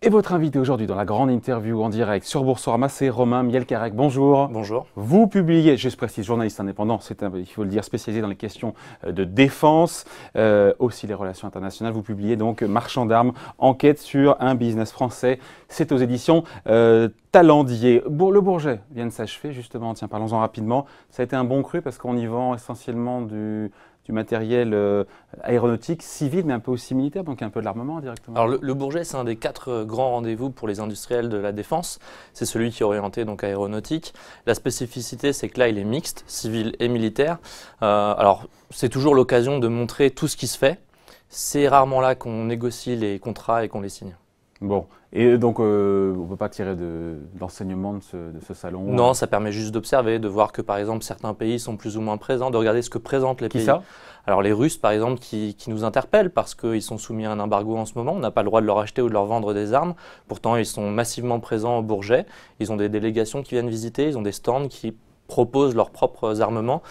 Et votre invité aujourd'hui dans la grande interview en direct sur Boursorama, c'est Romain Mielcarrec. Bonjour. Bonjour. Vous publiez, je précise, journaliste indépendant, il faut le dire, spécialisé dans les questions de défense, aussi les relations internationales. Vous publiez donc Marchand d'armes, enquête sur un business français. C'est aux éditions Talendier. Le Bourget vient de s'achever, justement. Tiens, parlons-en rapidement. Ça a été un bon cru parce qu'on y vend essentiellement du matériel aéronautique, civil, mais un peu aussi militaire, donc un peu de l'armement directement. Alors le Bourget, c'est un des 4 grands rendez-vous pour les industriels de la défense. C'est celui qui est orienté donc aéronautique. La spécificité, c'est que là, il est mixte, civil et militaire. Alors, c'est toujours l'occasion de montrer tout ce qui se fait. C'est rarement là qu'on négocie les contrats et qu'on les signe. Bon, et donc on ne peut pas tirer d'enseignement de ce salon? Non, ça permet juste d'observer, de voir que par exemple certains pays sont plus ou moins présents, de regarder ce que présentent les pays. Qui ça? Alors les Russes par exemple qui nous interpellent parce qu'ils sont soumis à un embargo en ce moment, on n'a pas le droit de leur acheter ou de leur vendre des armes, pourtant ils sont massivement présents au Bourget, ils ont des délégations qui viennent visiter, ils ont des stands qui proposent leurs propres armements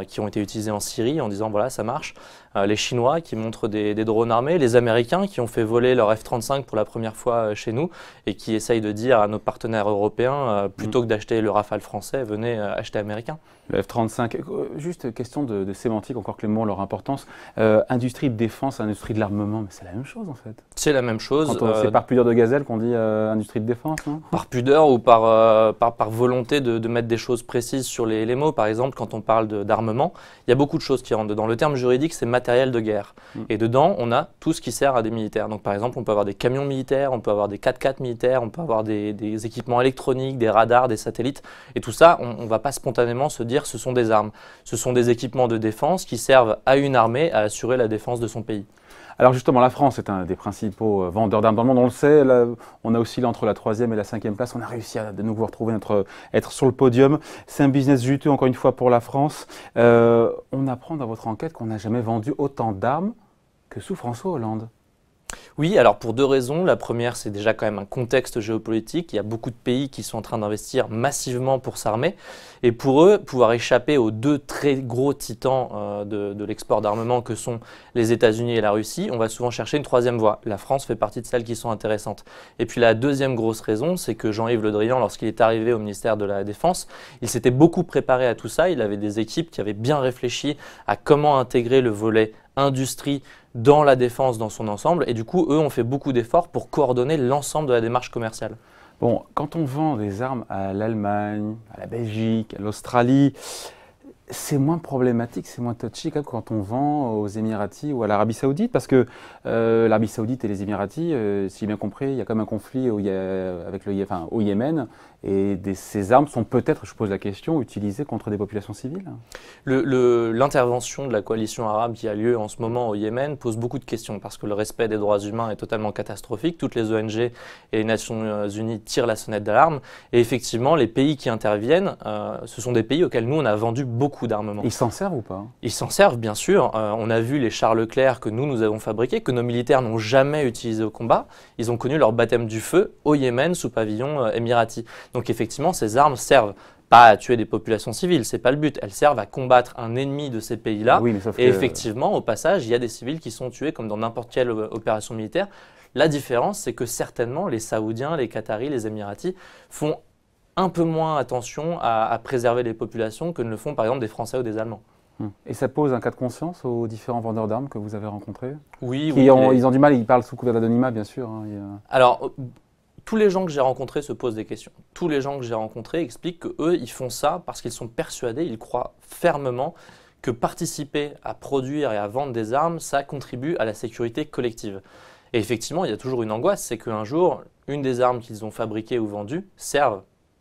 qui ont été utilisés en Syrie en disant voilà ça marche. Les Chinois qui montrent des drones armés, les Américains qui ont fait voler leur F-35 pour la première fois chez nous et qui essayent de dire à nos partenaires européens plutôt que d'acheter le Rafale français, venez acheter américain. Le F-35, juste question de sémantique, encore que les mots ont leur importance. Industrie de défense, industrie de l'armement, mais c'est la même chose en fait. C'est la même chose. C'est par pudeur de gazelle qu'on dit industrie de défense, non? Par pudeur ou par volonté de mettre des choses précises sur les mots. Par exemple, quand on parle d'armement, il y a beaucoup de choses qui rentrent dedans. Le terme juridique, c'est matériel de guerre. Et dedans, on a tout ce qui sert à des militaires. Donc par exemple, on peut avoir des camions militaires, on peut avoir des 4x4 militaires, on peut avoir des équipements électroniques, des radars, des satellites. Et tout ça, on ne va pas spontanément se dire ce sont des armes. Ce sont des équipements de défense qui servent à une armée à assurer la défense de son pays. Alors justement, la France est un des principaux vendeurs d'armes dans le monde, on le sait. Là, on a oscillé entre la 3e et la 5e place. On a réussi à de nouveau retrouver être sur le podium. C'est un business juteux, encore une fois, pour la France. On apprend dans votre enquête qu'on n'a jamais vendu autant d'armes que sous François Hollande. Oui, alors pour 2 raisons. La première, c'est déjà quand même un contexte géopolitique. Il y a beaucoup de pays qui sont en train d'investir massivement pour s'armer. Et pour eux, pouvoir échapper aux 2 très gros titans de l'export d'armement que sont les États-Unis et la Russie, on va souvent chercher une 3e voie. La France fait partie de celles qui sont intéressantes. Et puis la 2e grosse raison, c'est que Jean-Yves Le Drian, lorsqu'il est arrivé au ministère de la Défense, il s'était beaucoup préparé à tout ça. Il avait des équipes qui avaient bien réfléchi à comment intégrer le volet industrie dans la défense dans son ensemble. Et du coup, eux ont fait beaucoup d'efforts pour coordonner l'ensemble de la démarche commerciale. Bon, quand on vend des armes à l'Allemagne, à la Belgique, à l'Australie, c'est moins problématique, c'est moins touchy que quand on vend aux Émiratis ou à l'Arabie Saoudite, parce que l'Arabie Saoudite et les Émiratis, si j'ai bien compris, il y a quand même un conflit au Yémen, et ces armes sont peut-être, je pose la question, utilisées contre des populations civiles. L'intervention de la coalition arabe qui a lieu en ce moment au Yémen pose beaucoup de questions, parce que le respect des droits humains est totalement catastrophique. Toutes les ONG et les Nations Unies tirent la sonnette d'alarme, et effectivement, les pays qui interviennent, ce sont des pays auxquels nous, on a vendu beaucoup d'armement. Ils s'en servent ou pas? Ils s'en servent, bien sûr. On a vu les chars Leclerc que nous avons fabriqués, que nos militaires n'ont jamais utilisés au combat. Ils ont connu leur baptême du feu au Yémen sous pavillon émirati. Donc effectivement, ces armes servent pas à tuer des populations civiles, c'est pas le but. Elles servent à combattre un ennemi de ces pays-là. Oui, et effectivement, au passage, il y a des civils qui sont tués comme dans n'importe quelle opération militaire. La différence, c'est que certainement, les Saoudiens, les Qataris, les Émiratis font un peu moins attention à préserver les populations que ne le font par exemple des Français ou des Allemands. Et ça pose un cas de conscience aux différents vendeurs d'armes que vous avez rencontrés? Oui. Ils ont du mal, ils parlent sous couvert d'anonymat, bien sûr. Alors, tous les gens que j'ai rencontrés se posent des questions. Tous les gens que j'ai rencontrés expliquent qu'eux, ils font ça parce qu'ils sont persuadés, ils croient fermement que participer à produire et à vendre des armes, ça contribue à la sécurité collective. Et effectivement, il y a toujours une angoisse, c'est qu'un jour, une des armes qu'ils ont fabriquées ou vendues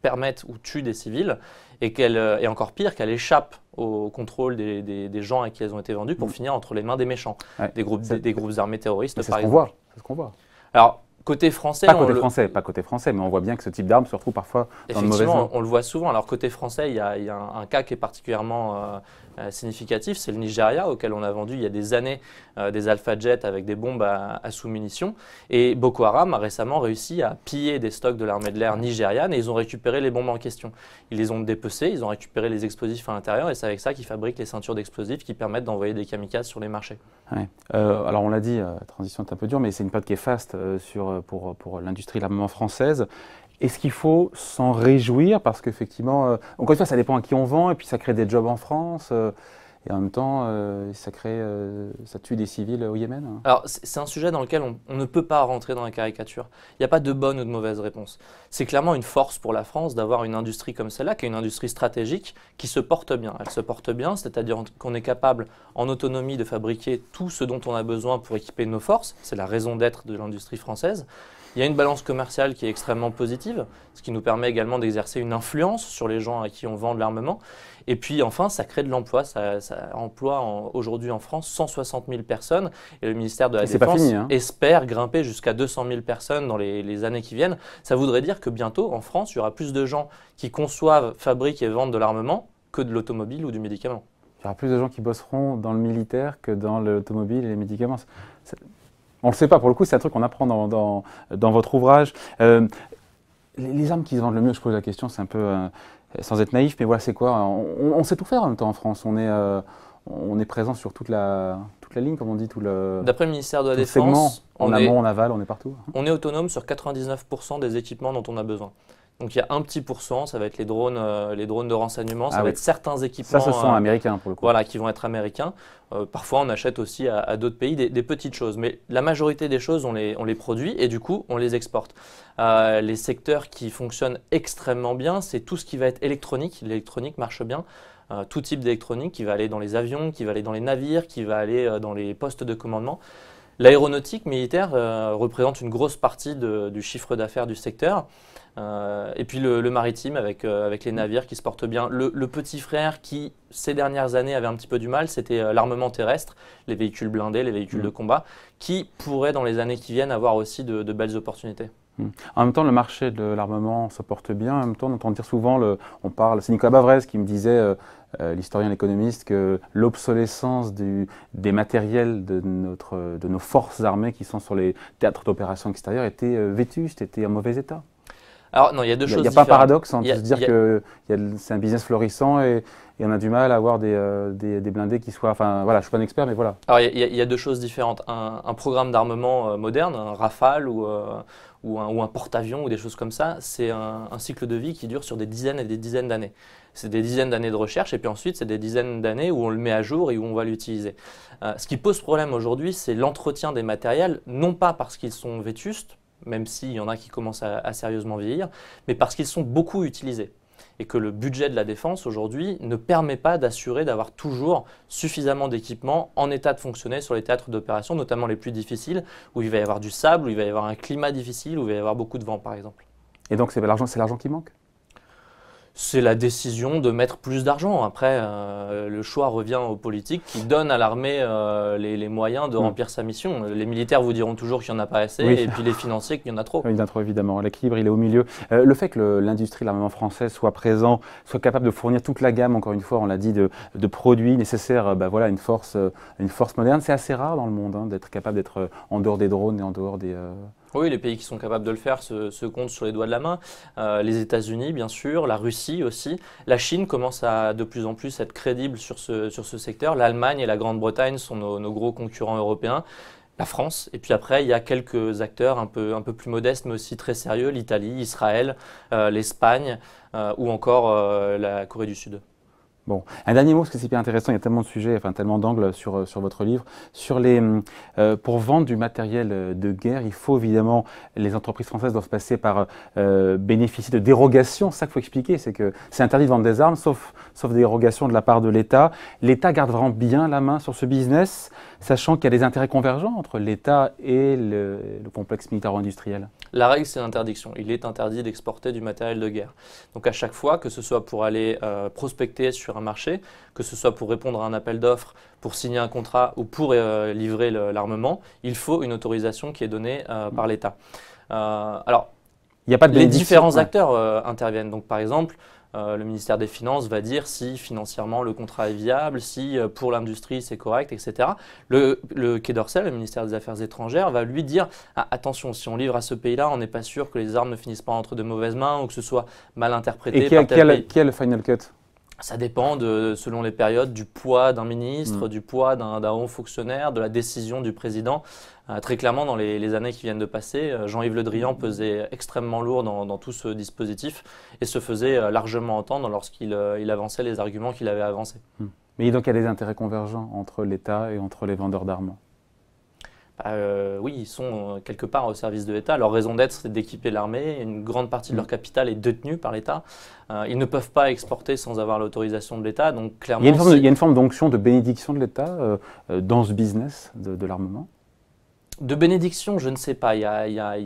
permettent ou tuent des civils et encore pire, qu'elle échappe au contrôle des gens à qui elles ont été vendues pour finir entre les mains des méchants, des groupes armés terroristes par exemple. C'est ce qu'on voit. Alors, côté français… Pas côté français, mais on voit bien que ce type d'arme se retrouve parfois dans de mauvaises mains. On le voit souvent. Alors côté français, il y a un cas qui est particulièrement significatif, c'est le Nigeria, auquel on a vendu il y a des années des Alpha Jet avec des bombes à sous-munitions. Et Boko Haram a récemment réussi à piller des stocks de l'armée de l'air nigériane et ils ont récupéré les bombes en question. Ils les ont dépecées, ils ont récupéré les explosifs à l'intérieur et c'est avec ça qu'ils fabriquent les ceintures d'explosifs qui permettent d'envoyer des kamikazes sur les marchés. Ouais. Alors on l'a dit, la transition est un peu dure, mais c'est une période qui est faste pour l'industrie de l'armement française. Est-ce qu'il faut s'en réjouir parce qu'effectivement, encore une fois, ça dépend à qui on vend et puis ça crée des jobs en France et en même temps, ça tue des civils au Yémen. Alors c'est un sujet dans lequel on ne peut pas rentrer dans la caricature. Il n'y a pas de bonne ou de mauvaise réponse. C'est clairement une force pour la France d'avoir une industrie comme celle-là, qui est une industrie stratégique, qui se porte bien. Elle se porte bien, c'est-à-dire qu'on est capable en autonomie de fabriquer tout ce dont on a besoin pour équiper nos forces. C'est la raison d'être de l'industrie française. Il y a une balance commerciale qui est extrêmement positive, ce qui nous permet également d'exercer une influence sur les gens à qui on vend de l'armement. Et puis enfin, ça crée de l'emploi. Ça emploie aujourd'hui en France 160 000 personnes. Et le ministère de la Défense espère grimper jusqu'à 200 000 personnes dans les années qui viennent. Ça voudrait dire que bientôt, en France, il y aura plus de gens qui conçoivent, fabriquent et vendent de l'armement que de l'automobile ou du médicament. Il y aura plus de gens qui bosseront dans le militaire que dans l'automobile et les médicaments. On ne le sait pas, pour le coup, c'est un truc qu'on apprend dans votre ouvrage. Les armes qui se vendent le mieux, je pose la question, c'est un peu, sans être naïf, mais voilà, c'est quoi? On sait tout faire en même temps en France. On est présent sur toute la ligne, comme on dit, D'après le ministère de la Défense, segment, en amont, en aval, on est partout. On est autonome sur 99% des équipements dont on a besoin. Donc il y a un petit pourcent, ça va être les drones de renseignement, ça va être certains équipements. Ça, ce sont américains pour le coup. Voilà, qui vont être américains. Parfois, on achète aussi à d'autres pays des petites choses. Mais la majorité des choses, on les produit et du coup, on les exporte. Les secteurs qui fonctionnent extrêmement bien, c'est tout ce qui va être électronique. L'électronique marche bien. Tout type d'électronique qui va aller dans les avions, qui va aller dans les navires, qui va aller dans les postes de commandement. L'aéronautique militaire représente une grosse partie du chiffre d'affaires du secteur. Et puis le maritime avec les navires qui se portent bien. Le petit frère qui, ces dernières années, avait un petit peu du mal, c'était l'armement terrestre, les véhicules blindés, les véhicules de combat, qui pourraient dans les années qui viennent avoir aussi de belles opportunités. En même temps, le marché de l'armement se porte bien. En même temps, on entend dire souvent, c'est Nicolas Bavrez qui me disait, l'historien, l'économiste, que l'obsolescence des matériels de nos forces armées qui sont sur les théâtres d'opérations extérieures était vétuste, était en mauvais état. Alors non, il y a deux choses différentes. Il n'y a pas un paradoxe de se dire que c'est un business florissant et on a du mal à avoir des blindés qui soient… Enfin voilà, je ne suis pas un expert, mais voilà. Alors il y a deux choses différentes. Un programme d'armement moderne, un Rafale ou un porte-avions ou des choses comme ça, c'est un cycle de vie qui dure sur des dizaines et des dizaines d'années. C'est des dizaines d'années de recherche et puis ensuite c'est des dizaines d'années où on le met à jour et où on va l'utiliser. Ce qui pose problème aujourd'hui, c'est l'entretien des matériels, non pas parce qu'ils sont vétustes, même s'il y en a qui commencent à sérieusement vieillir, mais parce qu'ils sont beaucoup utilisés. Et que le budget de la défense aujourd'hui ne permet pas d'assurer d'avoir toujours suffisamment d'équipements en état de fonctionner sur les théâtres d'opération, notamment les plus difficiles, où il va y avoir du sable, où il va y avoir un climat difficile, où il va y avoir beaucoup de vent par exemple. Et donc c'est l'argent qui manque ? C'est la décision de mettre plus d'argent. Après, le choix revient aux politiques qui donnent à l'armée les moyens de remplir sa mission. Les militaires vous diront toujours qu'il n'y en a pas assez, et puis les financiers qu'il y en a trop. Il y en a trop, évidemment. L'équilibre, il est au milieu. Le fait que l'industrie de l'armement français soit présent, soit capable de fournir toute la gamme, encore une fois, on l'a dit, de produits nécessaires, voilà, une force moderne, c'est assez rare dans le monde, d'être capable d'être en dehors des drones et en dehors des… Oui, les pays qui sont capables de le faire se comptent sur les doigts de la main. Les États-Unis, bien sûr, la Russie aussi. La Chine commence à de plus en plus être crédible sur ce secteur. L'Allemagne et la Grande-Bretagne sont nos gros concurrents européens. La France, et puis après, il y a quelques acteurs un peu plus modestes, mais aussi très sérieux, l'Italie, Israël, l'Espagne ou encore la Corée du Sud. Bon, un dernier mot, parce que c'est hyper intéressant, il y a tellement de sujets, enfin tellement d'angles sur votre livre. Pour vendre du matériel de guerre, il faut évidemment, les entreprises françaises doivent passer par bénéficier de dérogations. C'est ça qu'il faut expliquer, c'est que c'est interdit de vendre des armes, sauf dérogation de la part de l'État. L'État garde vraiment bien la main sur ce business, sachant qu'il y a des intérêts convergents entre l'État et le complexe militaro-industriel. La règle, c'est l'interdiction. Il est interdit d'exporter du matériel de guerre. Donc à chaque fois, que ce soit pour aller prospecter sur un marché, que ce soit pour répondre à un appel d'offres, pour signer un contrat ou pour livrer l'armement, il faut une autorisation qui est donnée par l'État. Alors, il n'y a pas de les différents acteurs interviennent. Donc par exemple, le ministère des Finances va dire si financièrement le contrat est viable, si pour l'industrie c'est correct, etc. Le Quai d'Orsay, le ministère des Affaires étrangères, va lui dire attention, si on livre à ce pays-là, on n'est pas sûr que les armes ne finissent pas entre de mauvaises mains ou que ce soit mal interprété par tel pays. Quel est le final cut? Ça dépend, selon les périodes, du poids d'un ministre, du poids d'un haut fonctionnaire, de la décision du président. Très clairement, dans les années qui viennent de passer, Jean-Yves Le Drian pesait extrêmement lourd dans tout ce dispositif et se faisait largement entendre lorsqu'il avançait les arguments qu'il avait avancés. Mais donc il y a des intérêts convergents entre l'État et entre les vendeurs d'armes? Oui, ils sont quelque part au service de l'État. Leur raison d'être, c'est d'équiper l'armée. Une grande partie de leur capital est détenue par l'État. Ils ne peuvent pas exporter sans avoir l'autorisation de l'État. Donc, clairement, il y a une forme d'onction, de bénédiction de l'État dans ce business de l'armement? De bénédiction, je ne sais pas. Il y a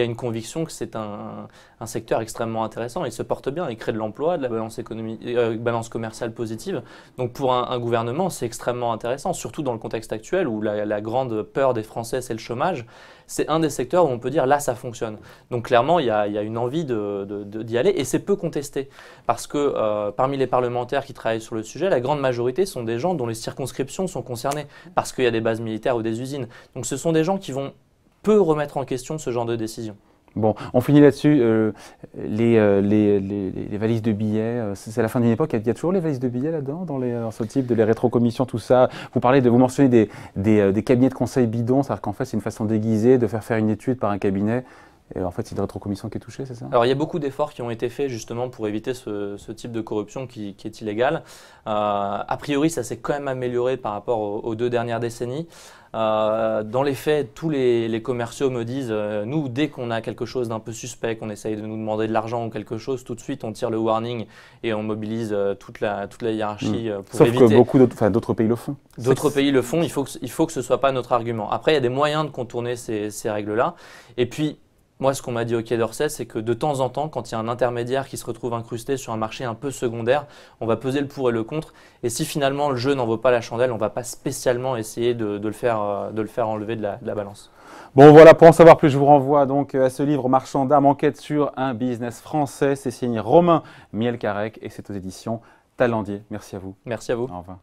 une conviction que c'est un secteur extrêmement intéressant. Il se porte bien, il crée de l'emploi, de la balance commerciale positive. Donc pour un gouvernement, c'est extrêmement intéressant, surtout dans le contexte actuel où la grande peur des Français, c'est le chômage. C'est un des secteurs où on peut dire là, ça fonctionne. Donc clairement, il y a une envie d'y aller et c'est peu contesté. Parce que parmi les parlementaires qui travaillent sur le sujet, la grande majorité sont des gens dont les circonscriptions sont concernées parce qu'il y a des bases militaires ou des usines. Donc ce sont des gens qui vont peu remettre en question ce genre de décision. Bon, on finit là-dessus. Les valises de billets, c'est la fin d'une époque. Il y a toujours les valises de billets là-dedans, dans ce type de les rétrocommissions, tout ça. Vous mentionnez des cabinets de conseil bidons, c'est-à-dire qu'en fait, c'est une façon déguisée de faire une étude par un cabinet. Et en fait, c'est la rétrocommission qui est touchée, c'est ça? Alors, il y a beaucoup d'efforts qui ont été faits justement pour éviter ce type de corruption qui est illégale. A priori, ça s'est quand même amélioré par rapport aux 2 dernières décennies. Dans les faits, tous les commerciaux me disent, nous, dès qu'on a quelque chose d'un peu suspect, qu'on essaye de nous demander de l'argent ou quelque chose, tout de suite, on tire le warning et on mobilise toute la hiérarchie pour Sauf éviter. Que beaucoup d'autres pays le font. D'autres pays le font, il faut que ce ne soit pas notre argument. Après, il y a des moyens de contourner ces règles-là. Et puis, moi, ce qu'on m'a dit au Quai d'Orsay, c'est que de temps en temps, quand il y a un intermédiaire qui se retrouve incrusté sur un marché un peu secondaire, on va peser le pour et le contre. Et si finalement le jeu n'en vaut pas la chandelle, on ne va pas spécialement essayer de le faire enlever de la balance. Bon voilà, pour en savoir plus, je vous renvoie donc à ce livre Marchand d'armes, enquête sur un business français. C'est signé Romain Mielcarrec et c'est aux éditions Talendier. Merci à vous. Merci à vous. Au revoir.